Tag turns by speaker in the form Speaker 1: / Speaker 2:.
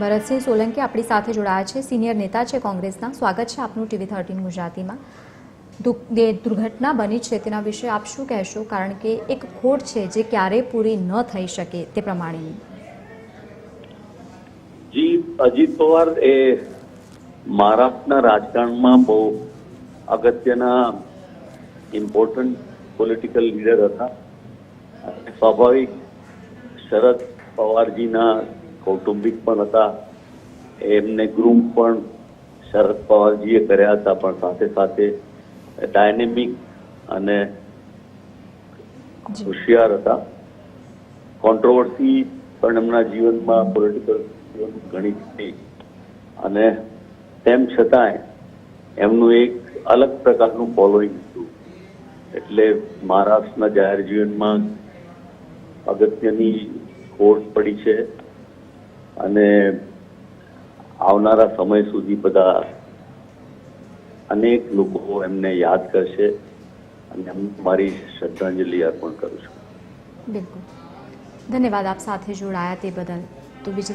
Speaker 1: ભરતસિંહ સોલંકી આપણી સાથે જોડાયા છે, સિનિયર નેતા છે કોંગ્રેસના. સ્વાગત છે આપનું TV 13 ગુજરાતીમાં. દુર્ઘટના બની છે તેના વિશે આપ શું કહેશો? કારણ કે એક ખોટ છે જે ક્યારેય પૂરી ન થઈ શકે તે પ્રમાણેની.
Speaker 2: જી, અજીત પવાર એ મહારાષ્ટ્રના રાજકારણમાં બહુ અગત્યના ઇમ્પોર્ટન્ટ પોલિટિકલ લીડર હતા. સ્વાભાવિક શરદ પવારજીના કૌટુંબિક પણ હતા. એમને ગ્રૂમ પણ શરદ પવારજીએ કર્યા હતા, પણ સાથે સાથે ડાયનેમિક અને હોશિયાર હતા. કોન્ટ્રોવર્સી પણ એમના જીવનમાં પોલિટિકલ જીવન ઘણી હતી, અને તેમ છતાંય એમનું એક અલગ પ્રકારનું ફોલોઈંગ હતું. એટલે મહારાષ્ટ્રના જાહેર જીવનમાં અગત્યની ખોટ પડી છે, અને આવનારા સમય સુધી બધા અનેક લોકો એમને યાદ કરશે, અને એમને મારી શ્રદ્ધાંજલિ અર્પણ કરું છું.
Speaker 1: બિલકુલ, ધન્યવાદ આપ સાથે જોડાયા તે બદલ. તો બીજી